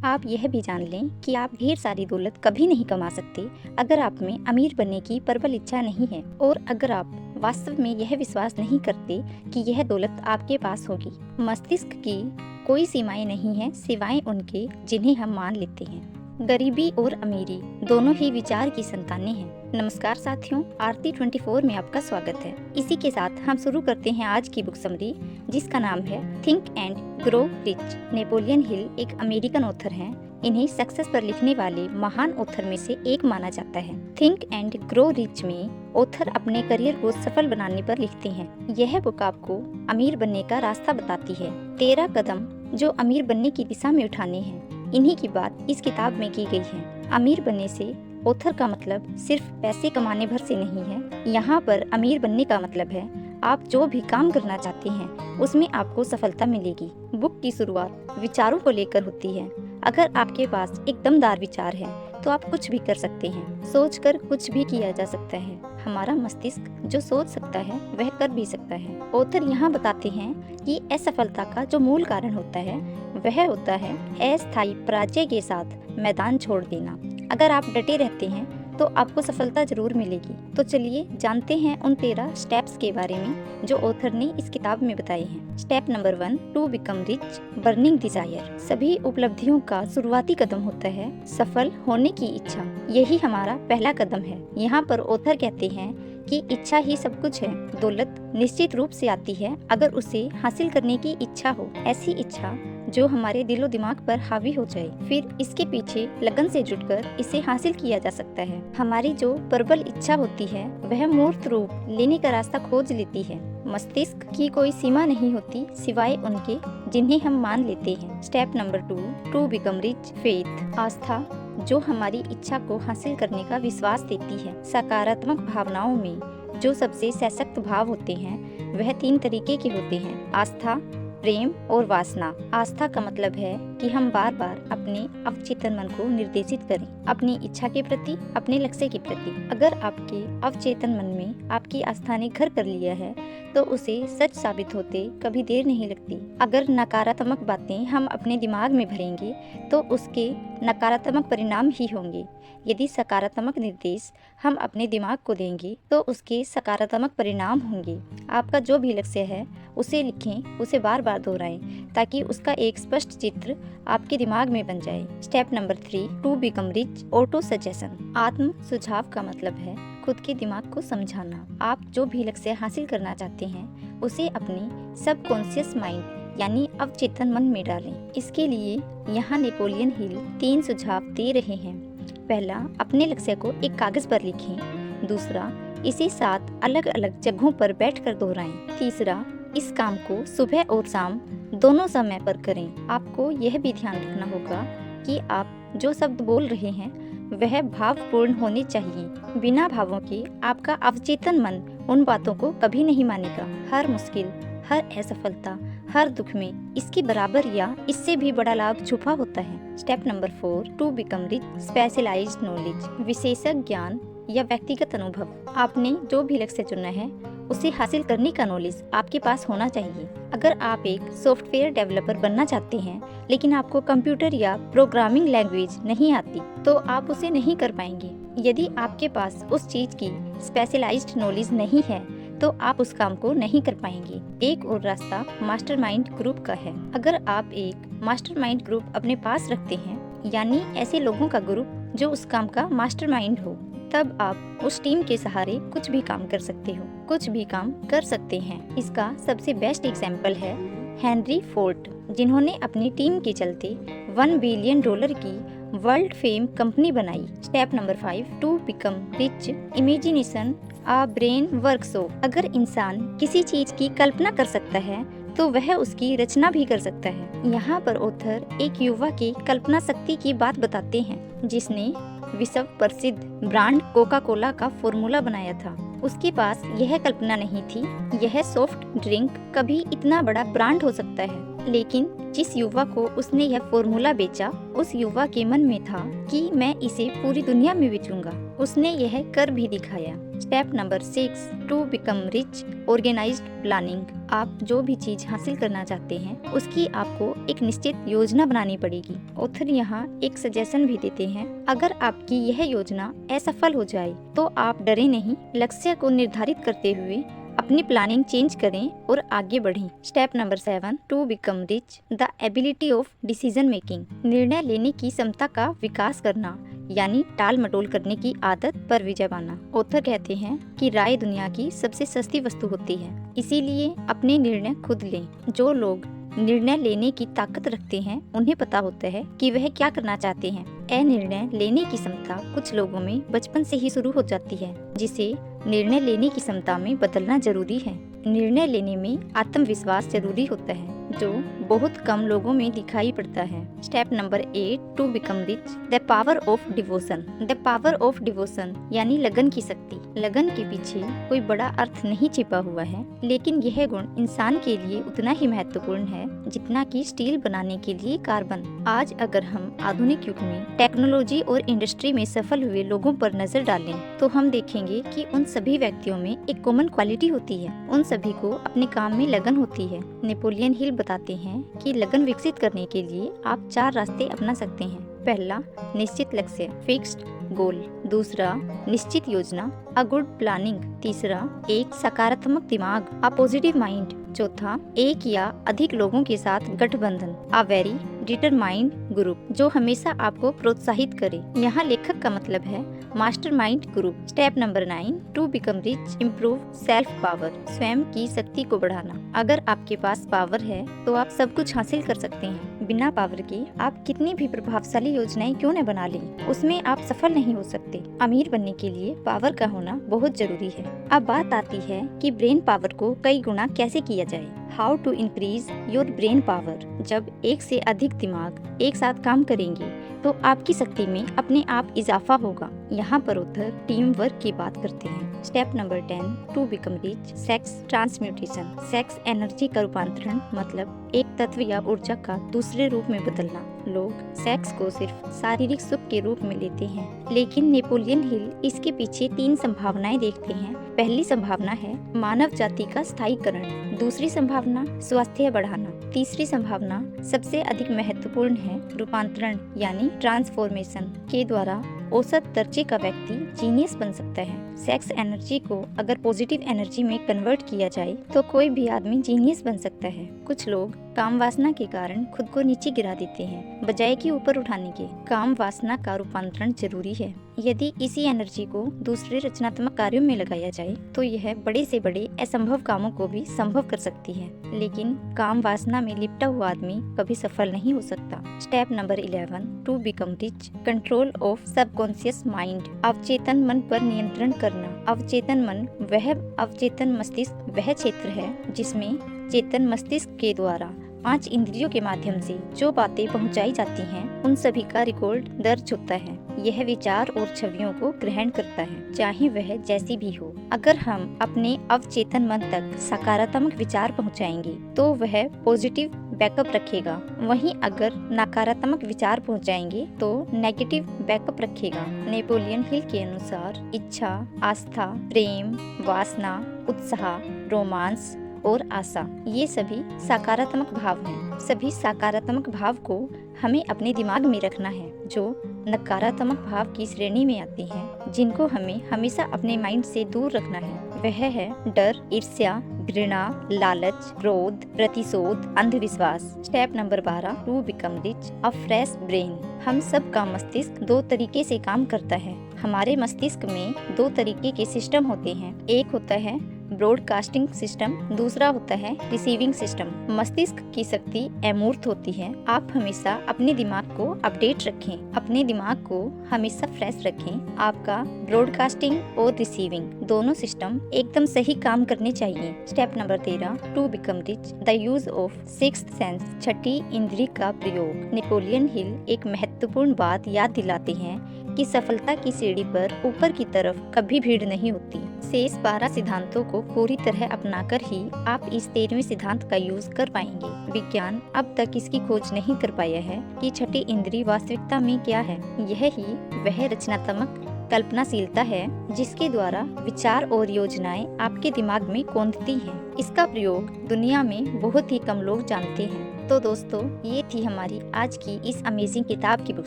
आप यह भी जान लें कि आप ढेर सारी दौलत कभी नहीं कमा सकते अगर आप में अमीर बनने की प्रबल इच्छा नहीं है और अगर आप वास्तव में यह विश्वास नहीं करते कि यह दौलत आपके पास होगी। मस्तिष्क की कोई सीमाएं नहीं है सिवाय उनके जिन्हें हम मान लेते हैं। गरीबी और अमीरी दोनों ही विचार की संतानें हैं। नमस्कार साथियों, आरती 24 में आपका स्वागत है। इसी के साथ हम शुरू करते हैं आज की बुक समरी, जिसका नाम है think and grow rich. Napoleon Hill एक अमेरिकन ऑथर हैं। इन्हें सक्सेस पर लिखने वाले महान ऑथर में से एक माना जाता है। थिंक एंड ग्रो रिच में ऑथर अपने करियर को सफल बनाने पर लिखते हैं। यह बुक आपको अमीर बनने का रास्ता बताती है। 13 कदम जो अमीर बनने की दिशा में उठाने हैं, इन्हीं की बात इस किताब में की गई है। अमीर बनने से ऑथर का मतलब सिर्फ पैसे कमाने भर से नहीं है। यहाँ पर अमीर बनने का मतलब है आप जो भी काम करना चाहते हैं उसमें आपको सफलता मिलेगी। बुक की शुरुआत विचारों को लेकर होती है। अगर आपके पास एक दमदार विचार है तो आप कुछ भी कर सकते हैं। सोचकर कुछ भी किया जा सकता है। हमारा मस्तिष्क जो सोच सकता है वह कर भी सकता है। ऑथर यहाँ बताते हैं कि असफलता का जो मूल कारण होता है वह होता है अस्थायी पराजय के साथ मैदान छोड़ देना। अगर आप डटे रहते हैं तो आपको सफलता जरूर मिलेगी। तो चलिए जानते हैं उन 13 स्टेप्स के बारे में जो ऑथर ने इस किताब में बताए हैं। Step number 1, to become rich, burning desire. सभी उपलब्धियों का शुरुआती कदम होता है सफल होने की इच्छा। यही हमारा पहला कदम है। यहाँ पर ऑथर कहते हैं कि इच्छा ही सब कुछ है। दौलत निश्चित रूप से आती है अगर उसे हासिल करने की इच्छा हो। ऐसी इच्छा जो हमारे दिलो दिमाग पर हावी हो जाए, फिर इसके पीछे लगन से जुटकर इसे हासिल किया जा सकता है। हमारी जो प्रबल इच्छा होती है वह मूर्त रूप लेने का रास्ता खोज लेती है। मस्तिष्क की कोई सीमा नहीं होती सिवाय उनके जिन्हें हम मान लेते हैं। Step number 2, to become rich, faith. आस्था जो हमारी इच्छा को हासिल करने का विश्वास देती है। सकारात्मक भावनाओं में जो सबसे सशक्त भाव होते हैं वह 3 तरीके के होते हैं: आस्था, प्रेम और वासना। आस्था का मतलब है कि हम बार बार अपने अवचेतन मन को निर्देशित करें अपनी इच्छा के प्रति, अपने लक्ष्य के प्रति। अगर आपके अवचेतन मन में आपकी आस्था ने घर कर लिया है तो उसे सच साबित होते कभी देर नहीं लगती। अगर नकारात्मक बातें हम अपने दिमाग में भरेंगे तो उसके नकारात्मक परिणाम ही होंगे। यदि सकारात्मक निर्देश हम अपने दिमाग को देंगे तो उसके सकारात्मक परिणाम होंगे। आपका जो भी लक्ष्य है उसे लिखें, उसे बार बार दोहराएं ताकि उसका एक स्पष्ट चित्र आपके दिमाग में बन जाए। Step number 3, to become rich, auto suggestion. आत्म सुझाव का मतलब है खुद के दिमाग को समझाना। आप जो भी लक्ष्य हासिल करना चाहते हैं उसे अपने सबकॉन्शियस माइंड यानी अवचेतन मन में डालें। इसके लिए यहाँ नेपोलियन हिल 3 सुझाव दे रहे हैं। पहला, अपने लक्ष्य को एक कागज पर लिखें। दूसरा, इसे 7 अलग अलग जगहों पर बैठकर दोहराएं। तीसरा, इस काम को सुबह और शाम दोनों समय पर करें। आपको यह भी ध्यान रखना होगा कि आप जो शब्द बोल रहे हैं वह भावपूर्ण होने चाहिए। बिना भावों के आपका अवचेतन मन उन बातों को कभी नहीं मानेगा। हर मुश्किल, हर असफलता, हर दुख में इसके बराबर या इससे भी बड़ा लाभ छुपा होता है। Step number 4, to become rich, specialised knowledge. विशेषज्ञ ज्ञान या व्यक्तिगत अनुभव। आपने जो भी लक्ष्य चुना है उसे हासिल करने का नॉलेज आपके पास होना चाहिए। अगर आप एक सॉफ्टवेयर डेवलपर बनना चाहते हैं लेकिन आपको कंप्यूटर या प्रोग्रामिंग लैंग्वेज नहीं आती तो आप उसे नहीं कर पाएंगे। यदि आपके पास उस चीज की स्पेशलाइज्ड नॉलेज नहीं है तो आप उस काम को नहीं कर पाएंगे। एक और रास्ता मास्टरमाइंड ग्रुप का है। अगर आप एक मास्टरमाइंड ग्रुप अपने पास रखते हैं यानी ऐसे लोगों का ग्रुप जो उस काम का मास्टरमाइंड हो, तब आप उस टीम के सहारे कुछ भी काम कर सकते हो, कुछ भी काम कर सकते हैं। इसका सबसे बेस्ट एग्जाम्पल है हेनरी फोर्ड, जिन्होंने अपनी टीम के चलते $1 बिलियन की वर्ल्ड फेम कंपनी बनाई। Step number 5, to become rich, imagination a brain workshop. अगर इंसान किसी चीज की कल्पना कर सकता है तो वह उसकी रचना भी कर सकता है। यहाँ पर ऑथर एक युवा की कल्पना शक्ति की बात बताते हैं जिसने विश्व प्रसिद्ध ब्रांड कोका कोला का फॉर्मूला बनाया था। उसके पास यह कल्पना नहीं थी यह सॉफ्ट ड्रिंक कभी इतना बड़ा ब्रांड हो सकता है। लेकिन जिस युवा को उसने यह फॉर्मूला बेचा, उस युवा के मन में था कि मैं इसे पूरी दुनिया में बेचूंगा। उसने यह कर भी दिखाया। Step number 6, to become rich, organised planning. आप जो भी चीज हासिल करना चाहते हैं उसकी आपको एक निश्चित योजना बनानी पड़ेगी। ऑथर यहाँ एक सजेशन भी देते हैं, अगर आपकी यह योजना असफल हो जाए तो आप डरे नहीं, लक्ष्य को निर्धारित करते हुए अपनी प्लानिंग चेंज करें और आगे बढ़ें। Step number 7, to become rich, the ability of decision making. निर्णय लेने की क्षमता का विकास करना, यानी टाल मटोल करने की आदत पर विजय पाना। ऑथर कहते हैं कि राय दुनिया की सबसे सस्ती वस्तु होती है, इसीलिए अपने निर्णय खुद लें। जो लोग निर्णय लेने की ताकत रखते हैं उन्हें पता होता है कि वह क्या करना चाहते हैं। निर्णय लेने की क्षमता कुछ लोगों में बचपन से ही शुरू हो जाती है, जिसे निर्णय लेने की क्षमता में बदलना जरूरी है। निर्णय लेने में आत्मविश्वास जरूरी होता है, जो बहुत कम लोगों में दिखाई पड़ता है। Step number 8, to become rich, the power of devotion. The power of devotion यानी लगन की शक्ति। लगन के पीछे कोई बड़ा अर्थ नहीं छिपा हुआ है, लेकिन यह गुण इंसान के लिए उतना ही महत्वपूर्ण है जितना कि स्टील बनाने के लिए कार्बन। आज अगर हम आधुनिक युग में टेक्नोलॉजी और इंडस्ट्री में सफल हुए लोगों पर नजर डालें तो हम देखेंगे कि उन सभी व्यक्तियों में एक कॉमन क्वालिटी होती है। उन सभी को अपने काम में लगन होती है। नेपोलियन हिल बताते हैं कि लगन विकसित करने के लिए आप 4 रास्ते अपना सकते हैं। पहला, निश्चित लक्ष्य, फिक्स्ड गोल। दूसरा, निश्चित योजना, अ गुड प्लानिंग। तीसरा, एक सकारात्मक दिमाग, अ पॉजिटिव माइंड। चौथा, एक या अधिक लोगों के साथ गठबंधन, अ वेरी डिटरमाइंड ग्रुप, जो हमेशा आपको प्रोत्साहित करे। यहाँ लेखक का मतलब है mastermind group. Step number 9, to become rich, improve self power, स्वयं की शक्ति को बढ़ाना। अगर आपके पास पावर है तो आप सब कुछ हासिल कर सकते हैं। बिना पावर के आप कितनी भी प्रभावशाली योजनाएं क्यों न बना लें, उसमें आप सफल नहीं हो सकते। अमीर बनने के लिए पावर का होना बहुत जरूरी है। अब बात आती है कि ब्रेन पावर को कई गुना कैसे किया जाए। How to increase your brain power. जब एक से अधिक दिमाग एक साथ काम करेंगे तो आपकी शक्ति में अपने आप इजाफा होगा। यहाँ पर ऑथर टीम वर्क की बात करते हैं। Step number 10, to become rich, sex transmutation. Sex energy का रूपांतरण मतलब एक तत्व या ऊर्जा का दूसरे रूप में बदलना। लोग सेक्स को सिर्फ शारीरिक सुख के रूप में लेते हैं, लेकिन नेपोलियन हिल इसके पीछे 3 संभावनाएं देखते हैं। पहली संभावना है मानव जाति का स्थायीकरण। दूसरी संभावना स्वास्थ्य बढ़ाना। तीसरी संभावना सबसे अधिक महत्वपूर्ण है रूपांतरण यानी ट्रांसफॉर्मेशन के द्वारा औसत दर्जे का व्यक्ति जीनियस बन सकता है। सेक्स एनर्जी को अगर पॉजिटिव एनर्जी में कन्वर्ट किया जाए तो कोई भी आदमी जीनियस बन सकता है। कुछ लोग काम वासना के कारण खुद को नीचे गिरा देते हैं बजाय कि ऊपर उठाने के। काम वासना का रूपांतरण जरूरी है। यदि इसी एनर्जी को दूसरे रचनात्मक कार्यों में लगाया जाए तो यह बड़े से बड़े असंभव कामों को भी संभव कर सकती है, लेकिन काम वासना में लिपटा हुआ आदमी कभी सफल नहीं हो सकता। Step number 11, to become rich, control of subconscious mind. अवचेतन मन पर नियंत्रण करना। अवचेतन मन वह अवचेतन मस्तिष्क वह क्षेत्र है जिसमें चेतन मस्तिष्क के द्वारा 5 इंद्रियों के माध्यम से जो बातें पहुंचाई जाती हैं उन सभी का रिकॉर्ड दर्ज होता है। यह विचार और छवियों को ग्रहण करता है, चाहे वह जैसी भी हो। अगर हम अपने अवचेतन मन तक सकारात्मक विचार पहुंचाएंगे तो वह पॉजिटिव बैकअप रखेगा, वहीं अगर नकारात्मक विचार पहुंचाएंगे तो नेगेटिव बैकअप रखेगा। नेपोलियन हिल के अनुसार इच्छा, आस्था, प्रेम, वासना, उत्साह, रोमांस और आशा ये सभी सकारात्मक भाव हैं। सभी सकारात्मक भाव को हमें अपने दिमाग में रखना है। जो नकारात्मक भाव की श्रेणी में आते हैं, जिनको हमें हमेशा अपने माइंड से दूर रखना है, वह है डर, ईर्ष्या, घृणा, लालच, क्रोध, प्रतिशोध, अंधविश्वास। Step number 12, to become rich, a fresh brain. हम सब का मस्तिष्क 2 तरीके से काम करता है। हमारे मस्तिष्क में 2 तरीके के सिस्टम होते हैं। एक होता है ब्रॉडकास्टिंग सिस्टम, दूसरा होता है रिसीविंग सिस्टम। मस्तिष्क की शक्ति अमूर्त होती है। आप हमेशा अपने दिमाग को अपडेट रखें, अपने दिमाग को हमेशा फ्रेश रखें। आपका ब्रॉडकास्टिंग और रिसीविंग दोनों सिस्टम एकदम सही काम करने चाहिए। Step number 13, to become rich, the use of sixth sense, छठी इंद्री का प्रयोग। नेपोलियन हिल एक महत्वपूर्ण बात याद दिलाते हैं कि सफलता की सीढ़ी पर ऊपर की तरफ कभी भीड़ नहीं होती। शेष 12 सिद्धांतों को पूरी तरह अपनाकर ही आप इस 13वें सिद्धांत का यूज कर पाएंगे। विज्ञान अब तक इसकी खोज नहीं कर पाया है कि छठी इंद्रिय वास्तविकता में क्या है। यह ही वह रचनात्मक कल्पनाशीलता है जिसके द्वारा विचार और योजनाएं आपके दिमाग में कौंधती हैं। इसका प्रयोग दुनिया में बहुत ही कम लोग जानते हैं। तो दोस्तों, ये थी हमारी आज की इस अमेजिंग किताब की बुक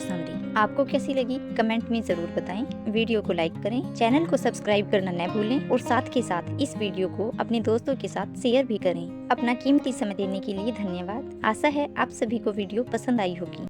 समरी। आपको कैसी लगी कमेंट में जरूर बताएं। वीडियो को लाइक करें, चैनल को सब्सक्राइब करना न भूलें और साथ के साथ इस वीडियो को अपने दोस्तों के साथ शेयर भी करें। अपना कीमती समय देने के लिए धन्यवाद। आशा है आप सभी को वीडियो पसंद आई होगी।